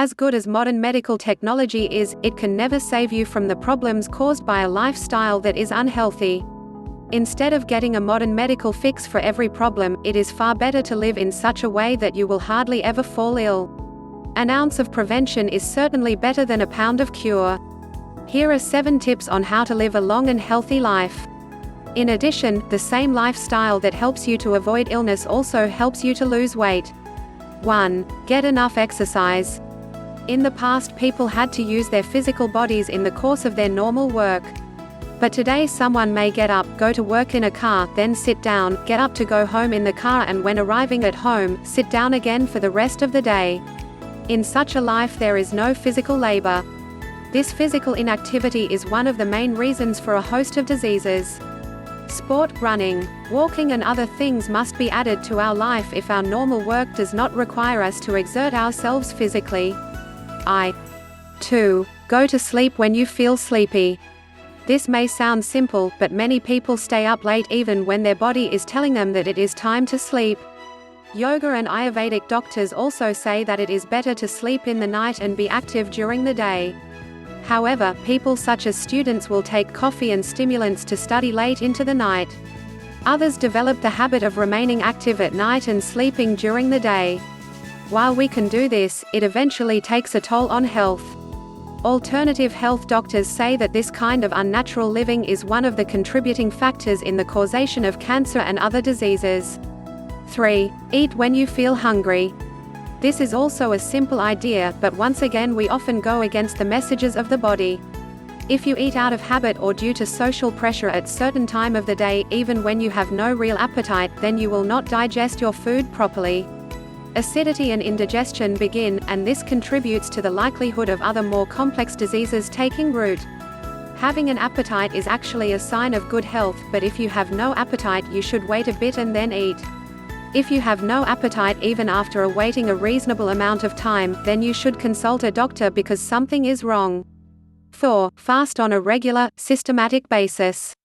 As good as modern medical technology is, it can never save you from the problems caused by a lifestyle that is unhealthy. Instead of getting a modern medical fix for every problem, it is far better to live in such a way that you will hardly ever fall ill. An ounce of prevention is certainly better than a pound of cure. Here are 7 tips on how to live a long and healthy life. In addition, the same lifestyle that helps you to avoid illness also helps you to lose weight. 1. Get enough exercise. In the past, people had to use their physical bodies in the course of their normal work. But today someone may get up, go to work in a car, then sit down, get up to go home in the car, and when arriving at home, sit down again for the rest of the day. In such a life there is no physical labor. This physical inactivity is one of the main reasons for a host of diseases. Sport, running, walking and other things must be added to our life if our normal work does not require us to exert ourselves physically. 2. Go to sleep when you feel sleepy. This may sound simple, but many people stay up late even when their body is telling them that it is time to sleep. Yoga and Ayurvedic doctors also say that it is better to sleep in the night and be active during the day. However, people such as students will take coffee and stimulants to study late into the night. Others develop the habit of remaining active at night and sleeping during the day. While we can do this, it eventually takes a toll on health. Alternative health doctors say that this kind of unnatural living is one of the contributing factors in the causation of cancer and other diseases. 3. Eat when you feel hungry. This is also a simple idea, but once again we often go against the messages of the body. If you eat out of habit or due to social pressure at certain time of the day, even when you have no real appetite, then you will not digest your food properly. Acidity and indigestion begin, and this contributes to the likelihood of other more complex diseases taking root. Having an appetite is actually a sign of good health, but if you have no appetite you should wait a bit and then eat. If you have no appetite even after waiting a reasonable amount of time, then you should consult a doctor because something is wrong. 4. Fast on a regular, systematic basis.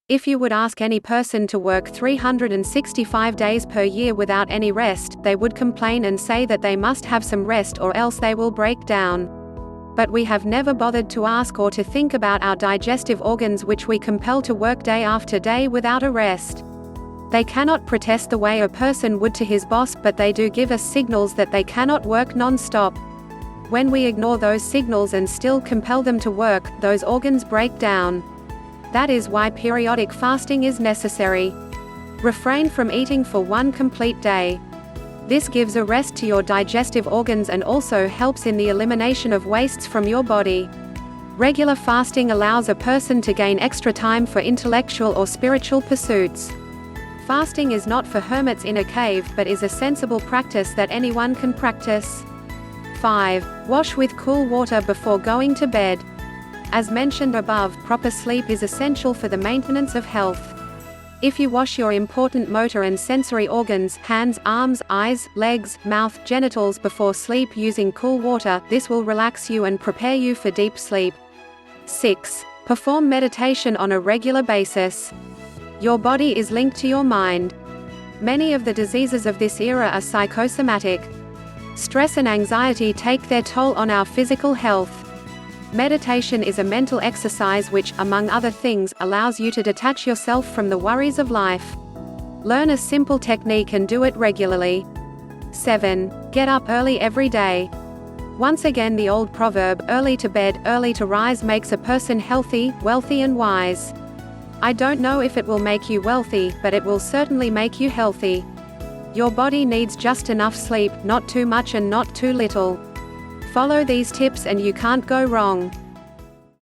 If you would ask any person to work 365 days per year without any rest, they would complain and say that they must have some rest or else they will break down. But we have never bothered to ask or to think about our digestive organs, which we compel to work day after day without a rest. They cannot protest the way a person would to his boss, but they do give us signals that they cannot work non-stop. When we ignore those signals and still compel them to work, those organs break down. That is why periodic fasting is necessary. Refrain from eating for one complete day. This gives a rest to your digestive organs and also helps in the elimination of wastes from your body. Regular fasting allows a person to gain extra time for intellectual or spiritual pursuits. Fasting is not for hermits in a cave, but is a sensible practice that anyone can practice. 5. Wash with cool water before going to bed. As mentioned above, proper sleep is essential for the maintenance of health. If you wash your important motor and sensory organs, hands, arms, eyes, legs, mouth, genitals before sleep using cool water, this will relax you and prepare you for deep sleep. 6. Perform meditation on a regular basis. Your body is linked to your mind. Many of the diseases of this era are psychosomatic. Stress and anxiety take their toll on our physical health. Meditation is a mental exercise which, among other things, allows you to detach yourself from the worries of life. Learn a simple technique and do it regularly. 7. Get up early every day. Once again, the old proverb, early to bed, early to rise, makes a person healthy, wealthy and wise. I don't know if it will make you wealthy, but it will certainly make you healthy. Your body needs just enough sleep, not too much and not too little. Follow these tips and you can't go wrong.